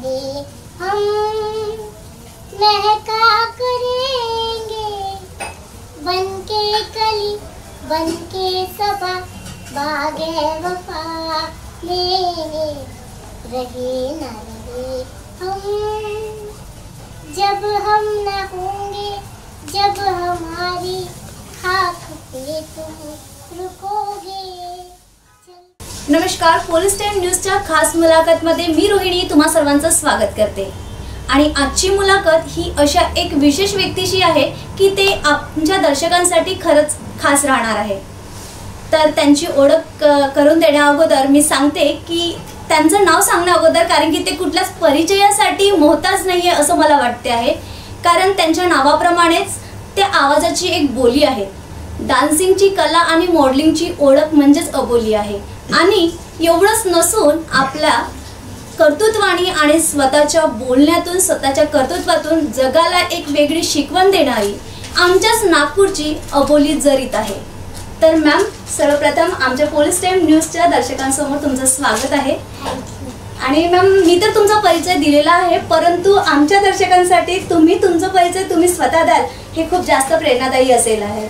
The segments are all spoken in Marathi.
रहे हम महका करेंगे बनके कली बनके सबा बागे वफा ले रहे न रहे हम जब हम न होंगे जब हमारी खाक पे तुम रुकोगे। नमस्कार, पोलीस टाइम न्यूजच्या खास मुलाखतमध्ये मी रोहिणी तुम्हा सर्वांचं स्वागत करते। आणि आजची मुलाखत ही अशा एक विशेष व्यक्तीशी आहे की ते आमच्या दर्शकांसाठी खरंच खास राहणार आहे। तर त्यांची ओळख करून देण्या अगोदर मी सांगते की त्यांचं नाव सांगण्या अगोदर कारण की ते कुठल्याच परिचयासाठी मोहताज नाहीये असं मला वाटते आहे। कारण त्यांच्या नावाप्रमाणेच त्या आवाजाची एक बोली आहे। डान्सिंगची कला आणि मॉडेलिंगची ओळख म्हणजेच अबोली आहे। आणि एवढंच नसून आपल्या कर्तृत्वानी आणि स्वतःच्या बोलण्यातून स्वतःच्या कर्तृत्वातून जगाला एक वेगळी शिकवण देणारी आमच्याच नागपूरची अबोली जरीत आहे। तर मॅम, सर्वप्रथम आमच्या पोलीस टाइम न्यूजच्या दर्शकांसमोर तुमचं स्वागत आहे। आणि मॅम, मी तर तुमचा परिचय दिलेला आहे, परंतु आमच्या दर्शकांसाठी तुम्ही तुमचा परिचय तुम्ही स्वतः द्याल हे खूप जास्त प्रेरणादायी असेल आहे।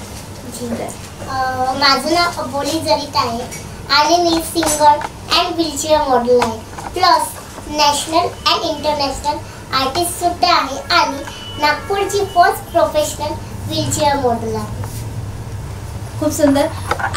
माझं नाव अबोली जरीत आहे आणि मी सिंगर अँड व्हीलचेअर मॉडेल आहे, plus national and international artist सुद्धा आहे आणि नागपूरची फर्स्ट प्रोफेशनल व्हीलचेअर मॉडेल आहे। खूप सुंदर।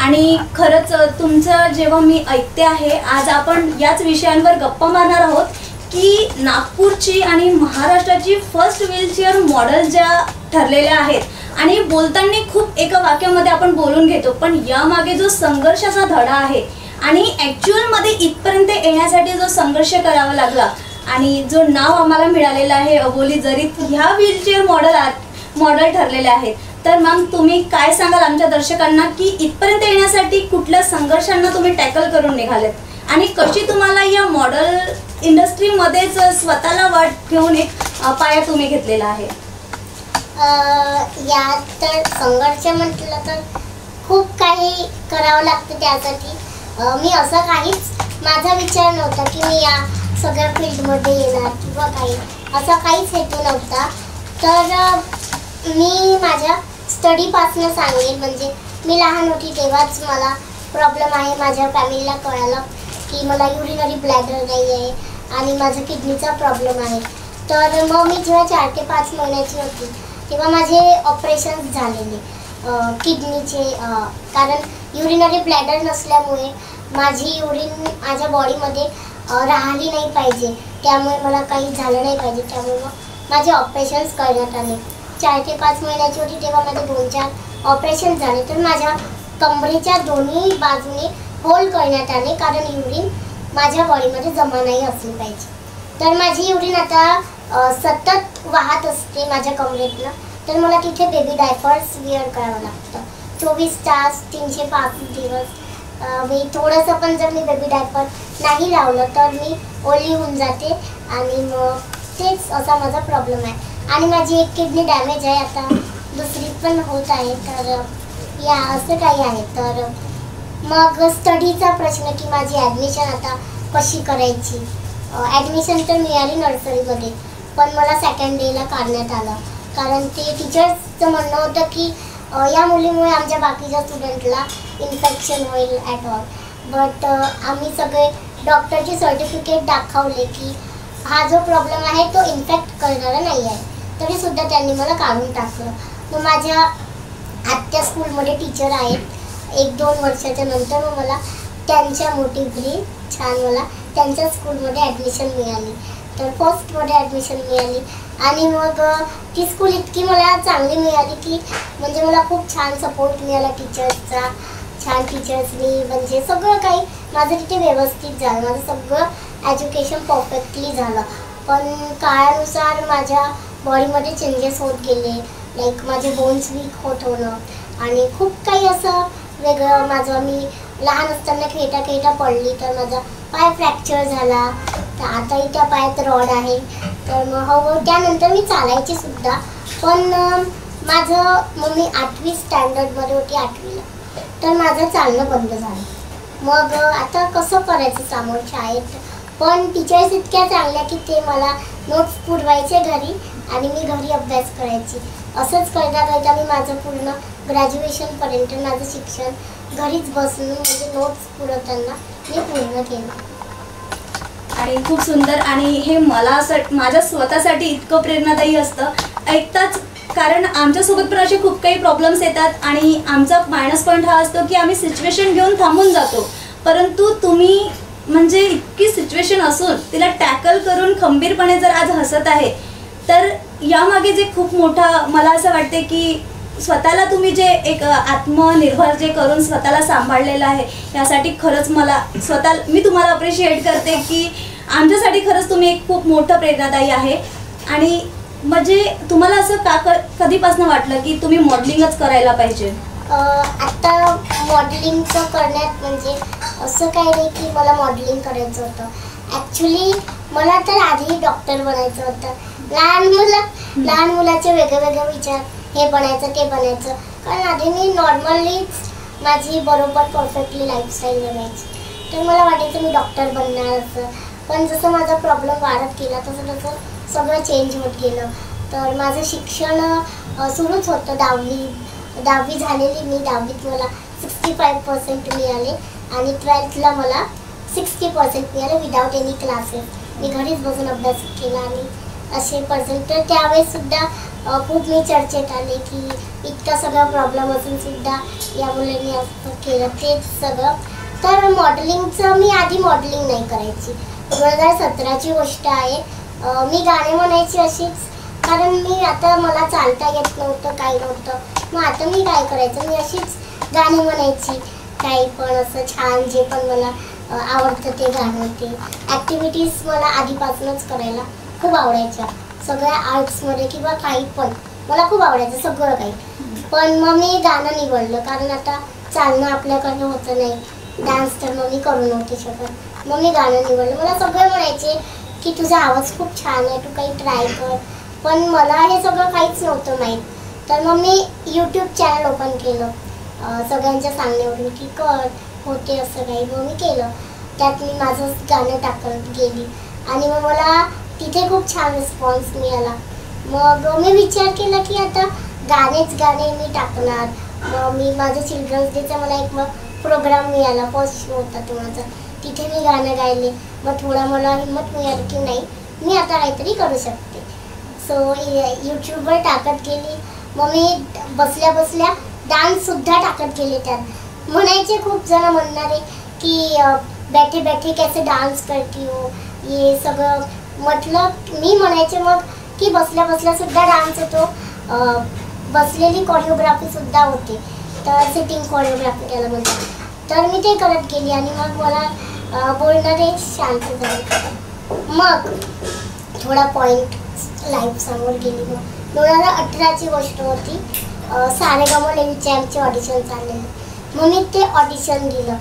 आणि खरंच तुमचं जेव्हा मी ऐकते आहे, आज आपण याच विषयांवर गप्पा मारणार आहोत की नागपूरची आणि महाराष्ट्राची फर्स्ट व्हीलचेअर मॉडेल ज्या ठरलेल्या आहेत आणि बोलताना खूप एका वाक्यामध्ये आपण बोलून घेतो, पण यामागे जो संघर्षाचा धडा आहे आणि ॲक्च्युअलमध्ये इथपर्यंत येण्यासाठी जो संघर्ष करावा लागला आणि जो नाव आम्हाला मिळालेलं आहे अबोली जरीत, ह्या व्हीलचेअर मॉडेल ठरलेले आहेत। तर मॅम, तुम्ही काय सांगाल आमच्या दर्शकांना की इथपर्यंत येण्यासाठी कुठल्या संघर्षांना तुम्ही टॅकल करून निघालेत आणि कशी तुम्हाला या मॉडेल इंडस्ट्रीमध्येच स्वतःला वाट घेऊन एक पाया तुम्ही घेतलेला आहे? यात तर संघर्ष म्हटलं तर खूप काही करावं लागतं त्यासाठी। मी असं काहीच माझा विचार नव्हता की मी या सगळ्या फील्डमध्ये येणार किंवा काही असा काहीच हेतू नव्हता। तर मी माझ्या स्टडीपासून सांगेल, म्हणजे मी लहान होती तेव्हाच मला प्रॉब्लेम आहे, माझ्या फॅमिलीला कळालं की मला युरिनरी ब्लॅडर नाही आहे आणि माझा किडनीचा प्रॉब्लेम आहे। तर मग मी जेव्हा 4 ते 5 महिन्याची होती तेव्हा माझे ऑपरेशन झालेले किडनीचे, कारण युरिनरी ब्लॅडर नसल्यामुळे माझी युरिन माझ्या बॉडीमध्ये राहिली नाही पाहिजे, त्यामुळे मला काही झालं नाही पाहिजे, त्यामुळे मग माझे ऑपरेशन्स करण्यात आले। 4 ते 5 महिन्याची होती तेव्हा माझे 2-4 ऑपरेशन झाले। तर माझ्या कमरेच्या दोन्ही बाजूने होल करण्यात आले कारण युरिन माझ्या बॉडीमध्ये जमा नाही असली पाहिजे। तर माझी युरिन आता सतत वाहत असते माझ्या कमरेतनं, तर मला तिथे बेबी डायपर्स वेअर करावं लागतं 24 तास 365 दिवस। मी थोडंसं पण जर मी बेबी डायपर नाही लावलं तर मी ओली होऊन जाते आणि मग तेच असा माझा प्रॉब्लेम आहे। आणि माझी एक किडनी डॅमेज आहे, आता दुसरी पण होत आहे, तर या असं काही आहे। तर मग स्टडीचा प्रश्न की माझी ॲडमिशन आता कशी करायची। ॲडमिशन तर मिळाली नर्सरीमध्ये, पण मला सेकंड डेला काढण्यात आलं कारण ते टीचर्सचं म्हणणं होतं की या मुलीमुळे आमच्या बाकीच्या स्टुडंटला इन्फेक्शन होईल ॲट ऑल। बट आम्ही सगळे डॉक्टरचे सर्टिफिकेट दाखवले की हा जो प्रॉब्लेम आहे तो इन्फेक्ट करणारा नाही आहे, तरीसुद्धा त्यांनी मला काढून टाकलं। मग माझ्या आत्या स्कूलमध्ये टीचर आहेत, 1-2 वर्षाच्या नंतर मग मला त्यांच्या मोटिव्हनी छान मला त्यांच्या स्कूलमध्ये ॲडमिशन मिळाली। तर फर्स्टमध्ये ॲडमिशन मिळाली आणि मग ती स्कूल इतकी मला चांगली मिळाली की म्हणजे मला खूप छान सपोर्ट मिळाला टीचर्सचा, छान टीचर्सनी, म्हणजे सगळं काही माझं तिथे व्यवस्थित झालं, माझं सगळं एज्युकेशन परफेक्टली झालं। पण काळानुसार माझ्या बॉडीमध्ये चेंजेस होत गेले, लाईक माझे बोन्स वीक होत होणं आणि खूप काही असं वेगळं माझं। मी लहान असताना खेळता पडली तर माझा पाय फ्रॅक्चर झाला, तर आताही त्या पायात रॉड आहे। तर मग त्यानंतर मी चालायची सुद्धा, पण माझं मग मी 8वी स्टँडर्डमध्ये होती, 8वीला, तर माझं चालणं बंद झालं। मग आता कसं करायचं, समोर शाळेत पण टीचर्स इतक्या चांगल्या की ते मला नोट्स पुरवायचे घरी आणि मी घरी अभ्यास करायची. असंच करता करता मी माझं पूर्ण ग्रॅज्युएशनपर्यंत माझं शिक्षण घरीच बसून म्हणजे नोट्स पुरवताना मी पूर्ण केलं. आणि खूप सुंदर. आणि हे मला माझ्या स्वतःसाठी इतकं प्रेरणादायी असतं ऐकताच, कारण आमच्यासोबत पण असे खूप काही प्रॉब्लेम्स येतात आणि आमचा मायनस पॉईंट हा असतो की आम्ही सिच्युएशन घेऊन थांबून जातो. परंतु तुम्ही म्हणजे इतकी सिच्युएशन असून तिला टॅकल करून खंबीरपणे जर आज हसत आहे, तर यामागे जे खूप मोठा मला असं वाटते की स्वतःला तुम्ही जे एक आत्मनिर्भर जे करून स्वतःला सांभाळलेलं आहे, यासाठी खरंच मी तुम्हाला अप्रिशिएट करते की आमच्यासाठी खरंच तुम्ही एक खूप मोठं प्रेरणादायी आहे. आणि म्हणजे तुम्हाला असं कधीपासून वाटलं की तुम्ही मॉडेलिंगच करायला पाहिजे? आता मॉडेलिंगचं करण्यात म्हणजे असं काही नाही की मला मॉडेलिंग करायचं होतं. ॲक्च्युली मला तर आधी डॉक्टर बनायचं होतं. लहान मुलाचे वेगळे विचार, हे बनायचं ते बनायचं. कारण आधी मी नॉर्मलीच माझी बरोबर परफेक्टली लाईफस्टाईल बनायची, तर मला वाटायचं मी डॉक्टर बनणार असं. पण जसं माझा प्रॉब्लेम वाढत गेला तसं सगळं चेंज होत गेलं. तर माझं शिक्षण सुरूच होतं. दहावी झालेली मी. 10वीत मला 65% मिळाले आणि 12thला मला 60% मिळाले विदाउट एनी क्लासेस. मी घरीच बसून अभ्यास केला आणि असे पर्सेंट. तर त्यावेळेससुद्धा खूप मी चर्चेत आले की इतका सगळा प्रॉब्लेम असूनसुद्धा या मुलांनी असं केलं तेच सगळं. तर मॉडेलिंगचं मी आधी मॉडेलिंग नाही करायची. 2017ची गोष्ट आहे. मी गाणे म्हणायची अशीच, कारण मला चालता येत नव्हतं, काही नव्हतं. मग आता मी काय करायचं, मी अशीच गाणी म्हणायची. काही पण असं छान जे पण मला आवडतं ते गाणं. ते ॲक्टिव्हिटीज मला आधीपासूनच करायला खूप आवडायच्या. सगळ्या आर्ट्समध्ये किंवा काही पण मला खूप आवडायचं सगळं काही. पण मग मी गाणं निवडलं, कारण आता चालणं आपल्याकडनं होतं नाही. डान्स तर मग मी करू नव्हते शकत. मग मी गाणं निवडलं. मला सगळे म्हणायचे की तुझा आवाज खूप छान आहे, तू काही ट्राय कर. पण मला हे सगळं काहीच नव्हतं माहीत. तर मग मी यूट्यूब चॅनल ओपन केलं सगळ्यांच्या सांगण्यावरून की कर, होते असं काही. मग मी केलं. त्यात मी माझं गाणं टाकत गेली आणि मग मला तिथे खूप छान रिस्पॉन्स मिळाला. मग मी विचार केला की आता गाणे मी टाकणार. मग मी माझं चिल्ड्रन्स डेचा मला एक प्रोग्राम मिळाला, फर्स्ट शो होता तो माझा. तिथे मी गाणं गायले. मग थोडा मला हिंमत मिळाली की नाही, मी आता काहीतरी करू शकते. सो यूट्यूबवर टाकत गेली. मग मी बसल्या डान्ससुद्धा टाकत गेले. त्यात म्हणायचे खूप जण म्हणणारे की बैठे बैठे कैसे डान्स करती हो, हे सगळं. म्हटलं मी म्हणायचे मग की बसल्यासुद्धा डान्स होतो. बसलेली कोरिओग्राफीसुद्धा होते. तर सिटिंग कोरिओग्राफी त्याला म्हणतात. तर मी ते करत गेली आणि मग मला बोलणारे शांत झाले. मग थोडा पॉईंट लाईव्ह समोर गेली. मग 2018ची गोष्ट होती. सारेगम लेंचॅम्पचे ऑडिशन चाललेलं. मग मी ते ऑडिशन दिलं.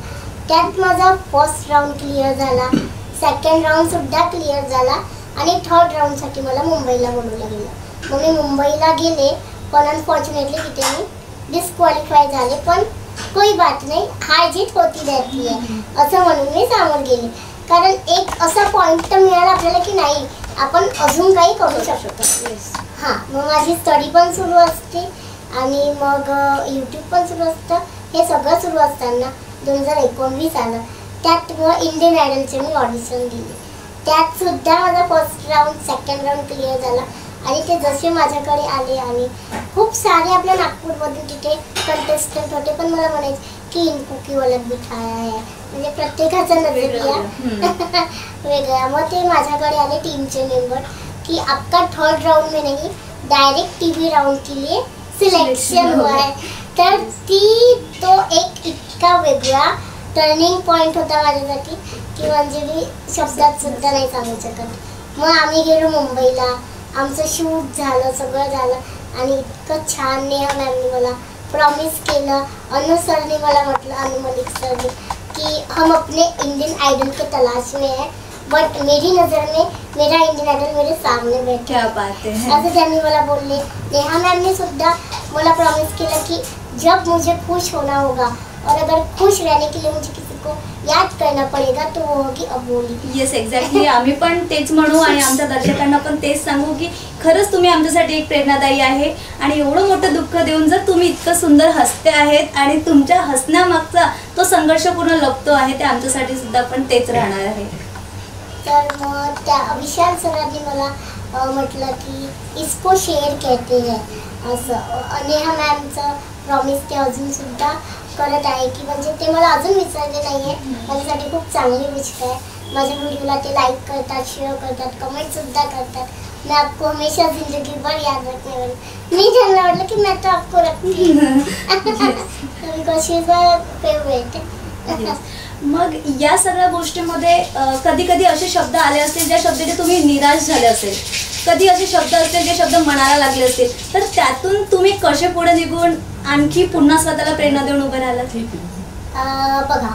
त्यात माझा फर्स्ट राऊंड क्लिअर झाला, सेकंड राऊंडसुद्धा क्लिअर झाला आणि थर्ड राऊंडसाठी मला मुंबईला बोलवलं गेलं. मग मी मुंबईला गेले, पण अनफॉर्च्युनेटली तिथे मी डिस्क्वालिफाय झाले. पण कोई बात नाही, हार जीत होती रहती आहे असं म्हणून मी सामोर गेले. कारण एक असा पॉईंट तर मिळाला आपल्याला की नाही, आपण अजून काही करू शकतो. हां, मग माझी स्टडी पण सुरू असते आणि मग यूट्यूब पण सुरू असतं. हे सगळं सुरू असताना 2019 आलं. त्यात मग इंडियन आयडलचे मी ऑडिशन दिले. त्यातसुद्धा माझा first round second round clear झाला आणि ते जसे माझ्याकडे आले आणि खूप सारे आपल्या नागपूरमधून तिथे कंटेस्टंट होते. पण मला म्हणायचे की इनको की अलग बिठाया है, म्हणजे प्रत्येकाचा नजरिया वेगळा. मग ते माझ्याकडे आले टीमचे मेंबर की आपका थर्ड राउंड में नहीं, डायरेक्ट टीवी राउंड के लिए सिलेक्शन हुआ है. तर तो एक इतका वेगळा टर्निंग पॉईंट होता माझ्यासाठी की म्हणजे मी शब्दात सुद्धा नाही सांगू शकत. मग आम्ही गेलो मुंबईला. आमचं शूट झालं, सगळं झालं आणि इतकं छान नेहा मॅमनी मला प्रॉमिस केलं. अनु सरने मला म्हटलं, अनु मलिक सरने, कि हम अपने इंडियन आइडल के तलाश में हैं, बट मेरी नज़र में मेरा इंडियन आइडल मेरे सामने बैठा. क्या बात है. असं त्यांनी मला बोलले. नेहा मॅमने सुद्धा मला प्रॉमिस केलं की जब मुझे खुश होना होगा और अगर खुश रहने के लिए मुझे किसी को याद करना पड़ेगा तो वो होगी अबोली. Yes, exactly. आम्ही पण तेच म्हणू आणि आमच्या दर्शकांना पण तेच सांगू की खरंच तुम्ही आमच्यासाठी एक प्रेरणादायी आहे. आणि एवढं मोठं दुःख देऊन जर तुम्ही इतकं सुंदर हसते आहेत आणि तुमच्या हसण्यामागचा तो संघर्षपूर्ण लपतो आहे, ते आमच्यासाठी सुद्धा पण तेच राहणार आहे. तर मग त्या विशाल सरांनी मला म्हटलं की इसको शेर कहते हैं असं. नेहा मॅमचं प्रॉमिस ते अजून सुद्धा करत आहे की म्हणजे ते मला अजून विसरले नाही आहे. माझ्यासाठी खूप चांगली गोष्ट आहे. माझ्या व्हिडिओला ते लाईक करतात, शेअर करतात, कमेंटसुद्धा करतात. मैं आपको हमेशा जिंदगी भर याद रखने वाली. मी त्यांना म्हटलं की मैं तो आपको रखती because she is my favourite. मग या सगळ्या गोष्टीमध्ये कधी कधी असे शब्द आले असतील ज्या शब्दाने तुम्ही निराश झाले असेल, कधी असे शब्द असतील जे शब्द मनाला लागले असतील, तर त्यातून तुम्ही कसे पुढे निघून आणखी पुन्हा स्वतःला प्रेरणा देऊन उभे राहिलात? बघा,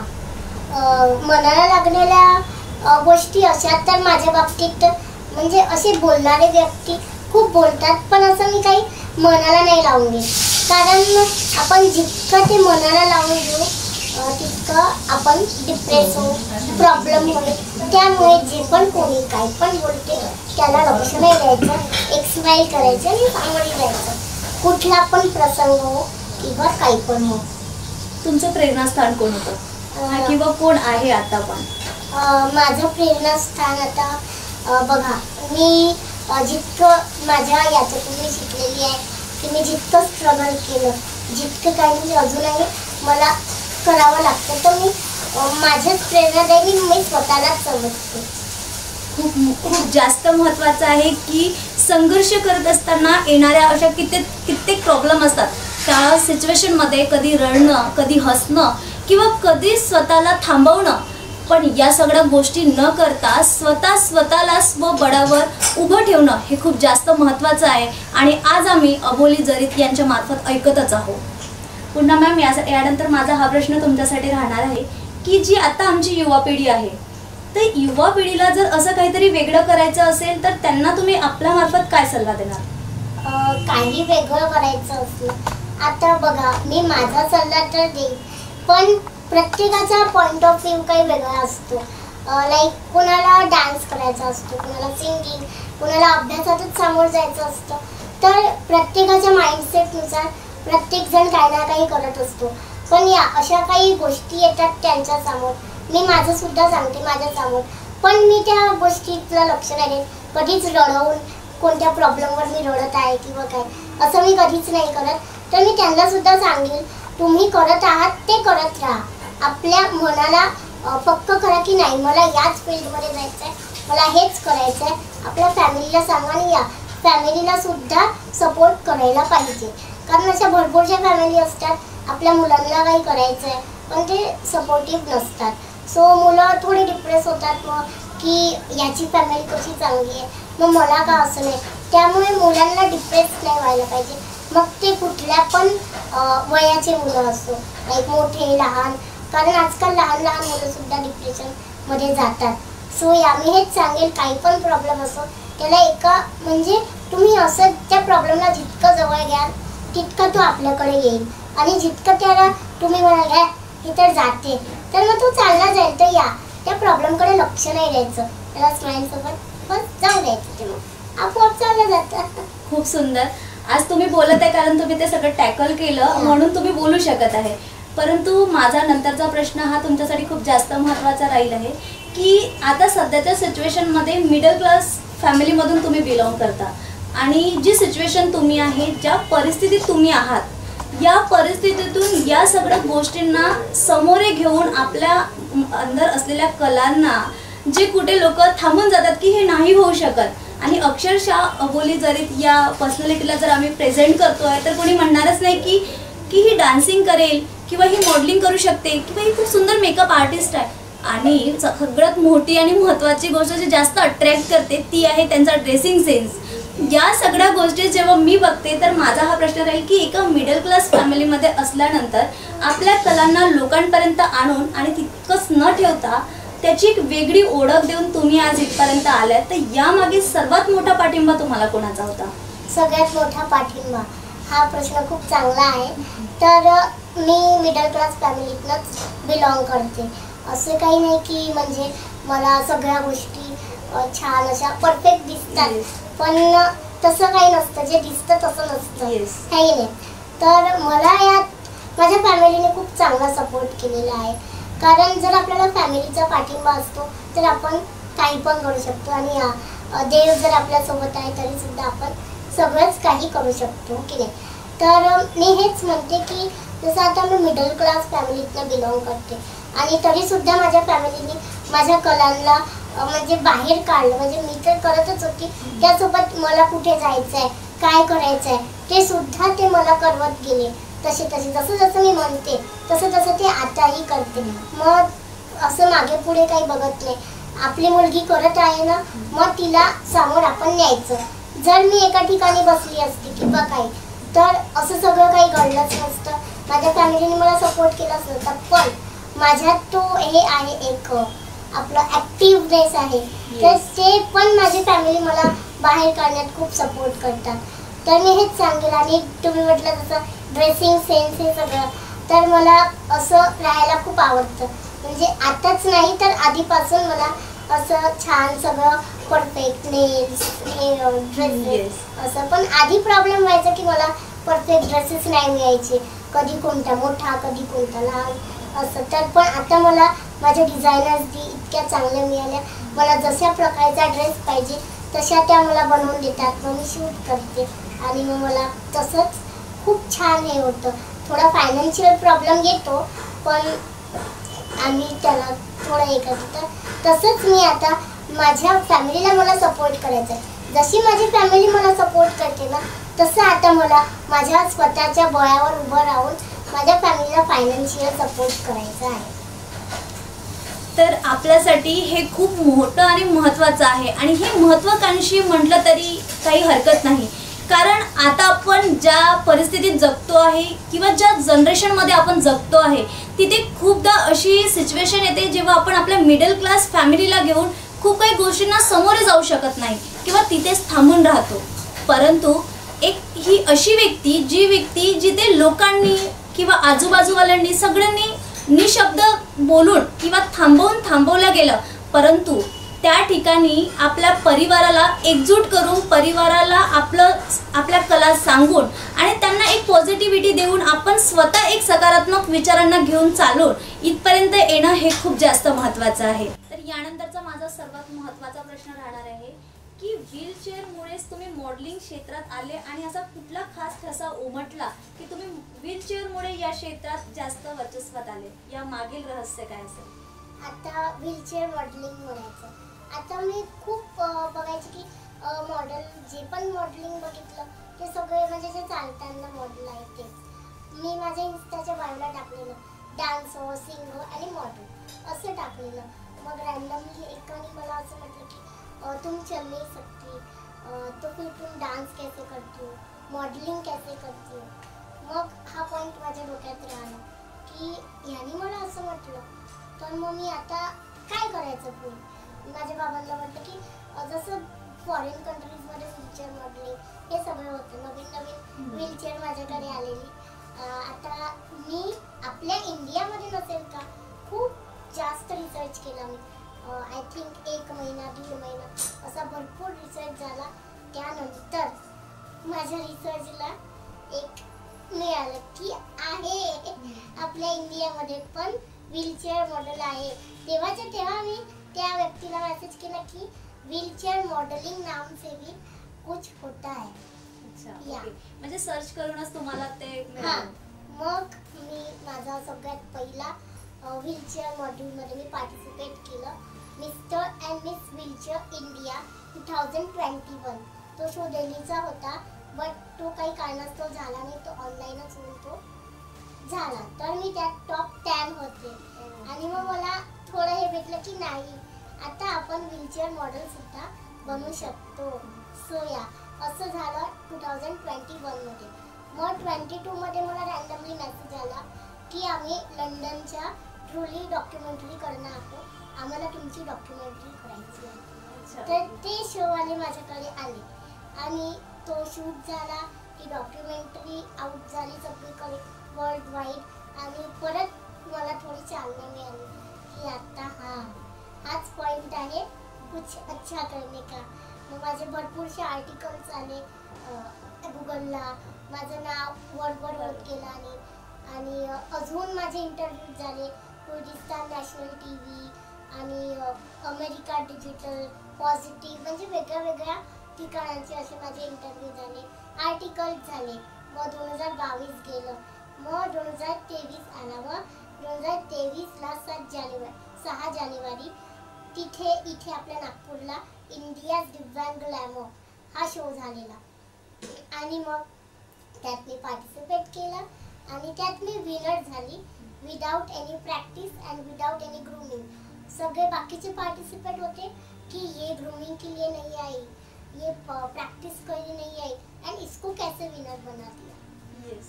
मनाला लागलेल्या गोष्टी अशा तर माझ्या बाबतीत म्हणजे असे बोलणारे व्यक्ती खूप बोलतात, पण असं मी काही मनाला नाही लावून घेत. कारण आपण जितकं ते मनाला लावून घेऊ तितकं आपण डिप्रेस होऊ, प्रॉब्लेम होईल. त्यामुळे जे पण कोणी काही पण बोलते त्याला लक्ष नाही द्यायचं, एक स्माईल करायचं आणि सामोरे जायचं. कुठला पण प्रसंग हो किंवा काही पण हो. तुमचं प्रेरणास्थान कोण होतं किंवा कोण आहे आता पण? माझं प्रेरणास्थान आता बघा, मी जितकं माझ्या याच्यातून मी शिकलेली आहे की मी जितकं स्ट्रगल केलं, जितकं काही म्हणजे अजूनही मला करावं लागतं, तर मी माझ्याच प्रेरणादायी मी स्वतःलाच समजते. खूप जास्त महत्त्वाचं आहे की संघर्ष करत असताना येणाऱ्या अशा कित्येक प्रॉब्लेम असतात. त्या सिच्युएशनमध्ये कधी रडणं, कधी हसणं किंवा कधी स्वतःला थांबवणं, पण या सगळ्या गोष्टी न करता स्वतःला स्वबळावर उभं ठेवणं हे खूप जास्त महत्त्वाचं आहे. आणि आज आम्ही अबोली जरीत यांच्या मार्फत ऐकतच आहोत. पुन्हा मॅम, यानंतर माझा हा प्रश्न तुमच्यासाठी राहणार आहे की जी आता आमची युवा पिढी आहे, तर युवा पिढीला जर असं काहीतरी वेगळं करायचं असेल तर त्यांना तुम्ही आपल्या मार्फत काय सल्ला देणार? काही वेगळं करायचं असलं, आता बघा, मी माझा सल्ला तर देईन, पण प्रत्येकाचा पॉईंट ऑफ व्ह्यू काही वेगळा असतो. लाईक कुणाला डान्स करायचा असतो, कुणाला सिंगिंग, कुणाला अभ्यासातच सामोरं जायचं असतं. तर प्रत्येकाच्या माइंडसेटनुसार प्रत्येकजण काही ना काही करत असतो. पण या अशा काही गोष्टी येतात त्यांच्यासमोर, मी माझं सुद्धा सांगते माझ्यासमोर, पण मी त्या गोष्टीतलं लक्ष नाही देत. कधीच रडवून कोणत्या प्रॉब्लेमवर मी रडत आहे किंवा काय असं मी कधीच नाही करत. तर मी त्यांना सुद्धा सांगेन, तुम्ही करत आहात ते करत राहा. आपल्या मनाला पक्क करा की नाही मला याच फील्डमध्ये जायचं आहे, मला हेच करायचं आहे. आपल्या फॅमिलीला सांगा आणि या फॅमिलीला सुद्धा सपोर्ट करायला पाहिजे. कारण अशा भरपूरशा फॅमिली असतात, आपल्या मुलांना काही करायचं आहे पण ते सपोर्टिव्ह नसतात. सो मुलं थोडी डिप्रेस होतात मग की याची फॅमिली कशी चांगली आहे, मग मला का असं नाही. त्यामुळे मुलांना डिप्रेस नाही व्हायला पाहिजे. मग ते कुठल्या पण वयाचे मुलं असतो, लाईक मोठे लहान, कारण आजकाल लहान लहान मुलंसुद्धा डिप्रेशनमध्ये जातात. सो मी हेच सांगेल, काही पण प्रॉब्लेम असो त्याला एका म्हणजे तुम्ही असं त्या प्रॉब्लेमला जितकं जवळ घ्याल तितकं तो आपल्याकडे येईल. आणि जितकं त्याला तुम्ही म्हणाल घ्या हे तर जाते, तर मग तो चालला जाईल. तर या त्या प्रॉब्लेमकडे लक्ष नाही द्यायचं, त्याला स्माईलसोबत बस जाऊ द्यायचं, ते मग आपोआप चाललं जातं. खूप सुंदर. आज तुम्ही बोलत आहे कारण तुम्ही ते सगळं टॅकल केलं म्हणून तुम्ही बोलू शकत आहे. परंतु माझा नंतरचा प्रश्न हा तुमच्यासाठी खूप जास्त महत्त्वाचा राहील आहे की आता सध्याच्या सिच्युएशनमध्ये मिडल क्लास फॅमिलीमधून तुम्ही बिलॉंग करता आणि जी सिच्युएशन तुम्ही आहे, ज्या परिस्थितीत तुम्ही आहात, या परिस्थितीतून या सगळ्या गोष्टींना समोरे घेऊन आपल्या अंदर असलेल्या कलांना जे कुठे लोक थांबून जातात की हे नाही होऊ शकत आणि अक्षरशः अबोली जरीत या पर्सनॅलिटीला जर आम्ही प्रेझेंट करतोय तर कोणी म्हणणारच नाही की ही डान्सिंग करेल किंवा ही मॉडेलिंग करू शकते किंवा ही खूप सुंदर मेकअप आर्टिस्ट आहे. आणि सगळ्यात मोठी आणि महत्त्वाची गोष्ट जी जास्त अट्रॅक्ट करते ती आहे त्यांचा ड्रेसिंग सेन्स. या सगळ्या गोष्टी जेव्हा मी बघते तर माझा हा प्रश्न राहील की एका मिडल क्लास फॅमिलीमध्ये असल्यानंतर आपल्या कलांना लोकांपर्यंत आणून आणि तितकंच न ठेवता त्याची एक वेगळी ओळख देऊन तुम्ही आज इथपर्यंत आल्यात, तर यामागे सर्वात मोठा पाठिंबा तुम्हाला कोणाचा होता? सगळ्यात मोठा पाठिंबा, हा प्रश्न खूप चांगला आहे. तर मी मिडल क्लास फॅमिलीतनंच बिलॉंग करते. असं काही नाही की म्हणजे मला सगळ्या गोष्टी छान अशा परफेक्ट दिसतात, पण तसं काही नसतं, जे दिसतं तसं नसतं, काही नाही. तर मला यात माझ्या फॅमिलीने खूप चांगला सपोर्ट केलेला आहे. कारण जर आपल्याला फॅमिलीचा पाठिंबा असतो तर आपण काही पण करू शकतो, आणि देव जर आपल्यासोबत आहे तरी सुद्धा आपण सगळंच काही करू शकतो की नाही. तर मी हेच म्हणते की जसं आता मी मिडल क्लास फॅमिलीतनं बिलॉंग करते, आणि तरीसुद्धा माझ्या फॅमिलीने माझ्या कलांना म्हणजे बाहेर काढलं. म्हणजे मी तर करतच होती, त्यासोबत मला कुठे जायचं आहे, काय करायचं आहे ते सुद्धा ते मला करवत गेले. तसे जसं जसं मी म्हणते तसं तसं ते आताही करते. मग असं मागे पुढे काही बघत नाही. आपली मुलगी करत आहे ना, मग तिला समोर आपण न्यायचं. जर मी एका ठिकाणी बसली असती किंवा काही, तर असं सगळं काही घडलंच नसतं. माझ्या फॅमिलीने मला सपोर्ट केलाच नसता. पण माझ्यात तो हे आहे एक आपलं ॲक्टिव्हनेस आहे, तर ते पण माझी फॅमिली मला बाहेर काढण्यात खूप सपोर्ट करतात. तर मी हेच सांगेल. आणि तुम्ही म्हटलं जसं ड्रेसिंग सेन्स हे सगळं, तर मला असं राहायला खूप आवडतं. म्हणजे आताच नाही तर आधीपासून मला असं छान सगळं परफेक्ट नेल्स, हेअर, ड्रेसेस असं. पण आधी प्रॉब्लेम व्हायचा की मला परफेक्ट ड्रेसेस नाही मिळायचे, कधी कोणता मोठा कधी कोणता लहान असं. तर पण आता मला माझ्या डिझायनर्सनी इतक्या चांगल्या मिळाल्या, मला जशा प्रकारचा ड्रेस पाहिजे तशा त्या मला बनवून देतात. मग मी शूट करते आणि मग मला तसंच खूप छान हे होतं. थोडा फायनान्शियल प्रॉब्लेम येतो, पण आम्ही त्याला थोडं हे करतो. तसंच मी आता माझ्या फॅमिलीला मला सपोर्ट करायचं आहे. जशी माझी फॅमिली मला सपोर्ट करते ना, तसं आता मला माझ्या स्वतःच्या बळावर उभं राहून माझ्या फॅमिलीला फायनान्शियल सपोर्ट करायचा आहे. तर आपल्यासाठी हे खूप मोठं आणि महत्त्वाचं आहे, आणि हे महत्त्वाकांक्षी म्हटलं तरी काही हरकत नाही. कारण आता आपण ज्या परिस्थितीत जगतो आहे किंवा ज्या जनरेशनमध्ये आपण जगतो आहे, तिथे खूपदा अशी सिच्युएशन येते जेव्हा आपण आपल्या मिडल क्लास फॅमिलीला घेऊन खूप काही गोष्टींना सामोरे जाऊ शकत नाही किंवा तिथेच थांबून राहतो. परंतु एक ही अशी व्यक्ती, जी व्यक्ती जिथे लोकांनी किंवा आजूबाजूवाल्यांनी सगळ्यांनी निशब्द बोलून किंवा थांबवलं गेलं, परंतु त्या ठिकाणी आपल्या परिवाराला एकजूट करून, परिवाराला आपल्या कला सांगून आणि त्यांना एक पॉझिटिव्हिटी देऊन आपण स्वतः एक सकारात्मक विचारांना घेऊन चालून इथपर्यंत येणं हे खूप जास्त महत्त्वाचं आहे. तर यानंतरचा माझा सर्वात महत्त्वाचा प्रश्न राहणार आहे की व्हीलचेअरमुळेच तुम्ही मॉडेलिंग क्षेत्रात आले, आणि असा कुठला खास ठसा उमटला की तुम्ही व्हीलचेअरमुळे या क्षेत्रात जास्त वर्चस्वात आले? या मागील रहस्य काय असेल? आता व्हीलचेअर मॉडेलिंग म्हणायचं, आता मी खूप बघायचे की मॉडेल, जे पण मॉडेलिंग बघितलं ते सगळे म्हणजे जे चालताना मॉडेल आहे ते मी माझ्या इन्स्टाच्या बायोला टाकलेलं. डान्स हो, सिंग हो आणि मॉडेल असं टाकलेलं. मग रॅन्डमली एकाने मला असं म्हटलं की तुम चल नहीं सकती, तो फिर तुम डान्स कैसे करती हो, मॉडेलिंग कैसे करती हो. मग हा पॉईंट माझ्या डोक्यात राहिला की ह्यानी मला असं म्हटलं, तर मग मी आता काय करायचं पुढे. माझ्या बाबांना म्हटलं की जसं फॉरेन कंट्रीजमध्ये व्हीलचेअर मॉडेलिंग हे सगळं होतं, नवीन व्हीलचेअर माझ्याकडे आलेली. आता मी आपल्या इंडियामध्ये नसेल का, खूप जास्त रिसर्च केला मी. आय थिंक 1 महिना 1.5 महिना असा भरपूर रिसर्च झाला. त्यानंतर माझ्या रिसर्चला एक मिळालं की आहे आपल्या इंडियामध्ये पण व्हीलचेअर मॉडेल आहे. तेव्हाच्या तेव्हा मी त्या व्यक्तीला मेसेज केला की व्हीलचेअर मॉडेलिंग नाम से भी कुछ होता है. अच्छा, म्हणजे सर्च करूनच तुम्हाला ते मिळालं. मग मी माझा सगळ्यात पहिला व्हीलचेअर मॉडेलमध्ये मी पार्टिसिपेट केलं. Mister and miss wheelchair India 2021. तो शो दिल्लीचा होता, बट तो काही कारणास्तव झाला नाही, तो ऑनलाईनच होऊन तो झाला. तर मी त्यात टॉप 10 होते. आणि मग मला थोडं हे भेटलं की नाही, आता आपण व्हीलचेअर मॉडेल सुद्धा बनवू शकतो. सो या असं झालं 2021मध्ये. मग 22मध्ये मला रॅन्डमली मेसेज आला की आम्ही लंडनच्या ट्रुली डॉक्युमेंटरी करणार आहोत, आम्हाला तुमची डॉक्युमेंटरी करायची आहे. तर ते शोवाले माझ्याकडे आले आणि तो शूट झाला, ती डॉक्युमेंटरी आउट झाली सगळीकडे वर्ल्ड वाईड. आणि परत मला थोडी चालना मिळाली की अच्छा करने का. मग माझे भरपूरसे आर्टिकल्स आले गुगलला. माझं नाव वर्ल्डवर होत गेलं आणि अजून माझे इंटरव्ह्यूज झाले कुर्दिस्तान नॅशनल TV आणि अमेरिका डिजिटल पॉझिटिव्ह, म्हणजे वेगळ्या वेगळ्या ठिकाणांचे असे माझे इंटरव्ह्यू झाले, आर्टिकल्स झाले. मग 2022 गेलं, मग 2023 आला. मग 2023ला 6 जानेवारी इथे आपल्या नागपूरला इंडियाज दिव्यांग ग्लॅमर हा शो झालेला आणि मग त्यात मी पार्टिसिपेट केलं आणि त्यात मी विनर झाली without any practice end without any grooming. सगळे बाकीचे पार्टिसिपेट होते कि ये ग्रूमिंग के लिए नहीं आई, ये प्रैक्टिस करी नहीं आई एंड इसको कैसे विनर बना दिया.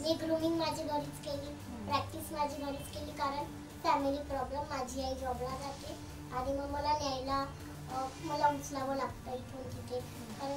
मी ग्रूमिंग माझी घरीच केली, प्रॅक्टिस माझी घरीच केली, कारण फॅमिली प्रॉब्लेम. माझी आई जॉबला जाते आणि मग मला न्यायला मला उचलावं लागतं इथून तिथे, कारण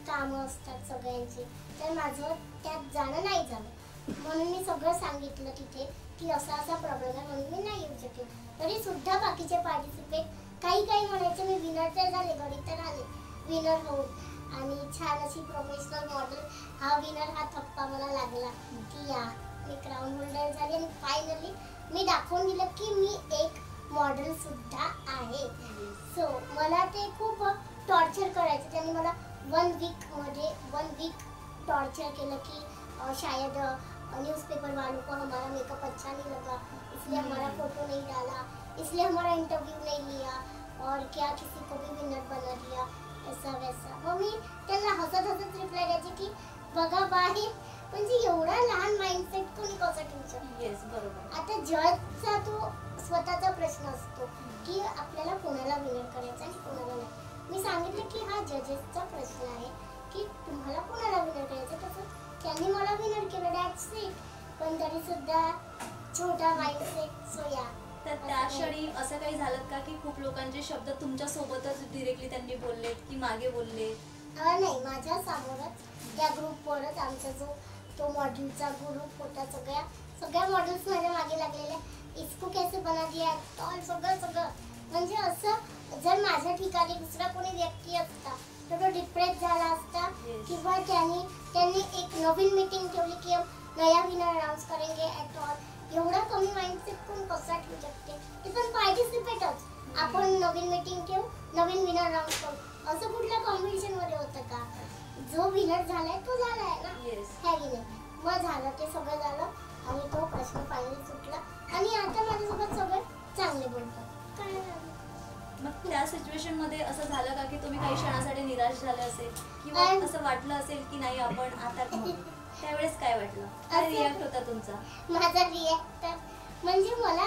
कामं असतात सगळ्यांची. तर माझं त्यात जाणं नाही झालं. म्हणून मी सगळं सांगितलं तिथे की असा असा प्रॉब्लेम आहे, म्हणून मी नाही येऊ शकेल. तरी सुद्धा बाकीचे पार्टिसिपेट काही म्हणायचे मी विनर तर झाले, घरी तर आले विनर होऊन. आणि छान अशी प्रोफेशनल मॉडेल हा विनर हा थप्पा मला लागला की या मी क्राऊन होल्डर झाली आणि फायनली मी दाखवून दिलं की मी एक मॉडेल सुद्धा आहे. सो मला ते खूप टॉर्चर करायचं. त्यांनी मला 1 वीक टॉर्चर केलं की शायद न्यूज़पेपर वालों को हमारा मेकअप अच्छा नहीं लगा, इसलिए हमारा फोटो नहीं डाला, इसलिए हमारा इंटरव्यू नहीं लिया और क्या किसी को भी विनर बना दिया, ऐसा वैसा. मग मी त्यांना हसत रिप्लाय द्यायचे की बघा बाहेर, म्हणजे एवढा लहान माइंडसेट कोणी कसं ठेवू शकतो. येस, बरोबर. आता जजचा तो स्वतःचा प्रश्न असतो की आपल्याला कोणाला विनर करायचा आणि कोणाला नाही. मी सांगितलं की हा जजेसचा प्रश्न आहे की तुम्हाला कोणाला विनर करायचं. तसं त्यांनी मला विनर केलं, दॅट्स इट. पण तरी सुद्धा छोटा माइंडसेट. सो या. तर त्या क्षणी असं काही झालं का की खूप लोकांचे शब्द तुमच्या सोबतच डिरेक्टली त्यांनी बोललेत की मागे बोलले? नाही, माझ्या समोरच त्या ग्रुपवरच आमचा जो तो मॉडेलचा ग्रुप होता, सगळ्या मॉडेल्स माझ्या मागे लागलेल्या. इसको कैसे बना दिया ऑल सगळं. म्हणजे असं जर माझ्या ठिकाणी दुसरा कोणी व्यक्ती असता तर तो डिप्रेस झाला असता किंवा त्यांनी एक नवीन मीटिंग ठेवली की नया विनर अनाउन्स करेंगे ॲट ऑल. एवढा कमी माइंडसेट कोण कसा ठेवू शकते. ते पण पार्टिसिपेटच. आपण नवीन मीटिंग ठेवू, नवीन विनर अनाउन्स करू, असं कुठल्या कॉम्पिटिशन मध्ये होतं का. जो विनर झालाय तो झालाय ना, है की नाही. मग झालं, ते सगळं झालं आणि तो प्रश्न फायनली सुटला आणि आता माझ्यासोबत सगळं चांगले बोलतात. काय झालं. मग त्या सिच्युएशन मध्ये असं झालं का की तुम्ही काही क्षणासाठी निराश झाले असेल किंवा असं वाटलं असेल की नाही आपण आता त्यावेळेस काय वाटलं, काय रिॲक्ट होता तुमचा? माझा रिॲक्ट म्हणजे मला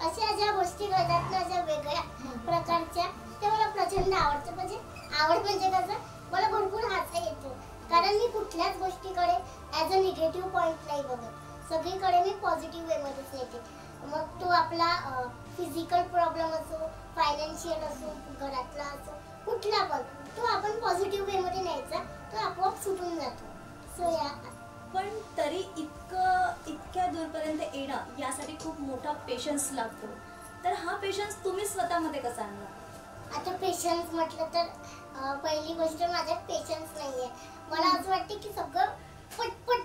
अशा ज्या गोष्टी घडतात ना, अशा वेगळ्या प्रकारच्या, ते मला प्रचंड आवडतं. म्हणजे आवड म्हणजे कसं, मला भरपूर हसा येतो, कारण मी कुठल्याच गोष्टीकडे ॲज अ निगेटिव्ह पॉईंट नाही बघत. सगळीकडे मी पॉझिटिव्ह वेमध्येच येते. मग तो आपला फिजिकल प्रॉब्लेम असो, फायनान्शियल असो, घरातला असो, कुठला पण, तो आपण पॉझिटिव्ह वेमध्ये न्यायचा, तो आपोआप सुटून जातो. सो या. पण तरी इतक्या दूरपर्यंत येणं यासाठी खूप मोठा पेशन्स लागतो. तर हा पेशन्स तुम्ही स्वतःमध्ये कसा आणला? आता पेशन्स म्हटलं तर पहिली गोष्ट माझ्यात पेशन्स नाही आहे. मला असं वाटते की सगळं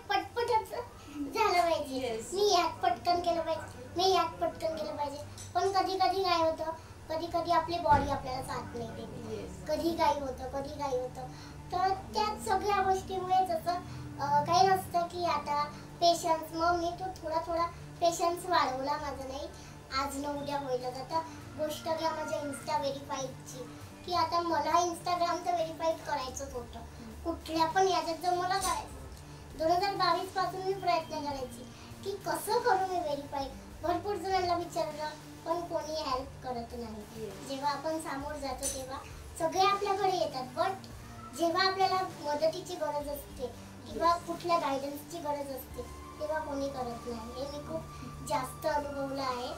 पटपटच झालं पाहिजे. मी यात पटकन केलं पाहिजे, पण कधी कधी काय होतं, कधी आपली बॉडी आपल्याला साथ नाही देते. कधी काही होतं. तर त्यात सगळ्या गोष्टीमुळे जसं काही नसतं की आता पेशन्स. मग मी तो थोडा पेशन्स वाढवला. माझं नाही आज न उद्या होईलच. आता गोष्ट घ्या माझ्या इन्स्टा व्हेरीफाईडची, की आता मला इंस्टाग्राम तर व्हेरीफाईड करायचंच होतं. कुठल्या पण याच्यात जर मला करायचं 2022 पासून मी प्रयत्न करायची की कसं करू मी व्हेरीफाईड. भरपूर जणांना विचारलं पण कोणी हेल्प करत नाही. जेव्हा आपण सामोर जातो तेव्हा सगळे आपल्याकडे येतात, बट जेव्हा आपल्याला मदतीची गरज असते किंवा कुठल्या गायडन्सची गरज असते तेव्हा कोणी करत नाही. हे मी खूप जास्त अनुभवलं आहे.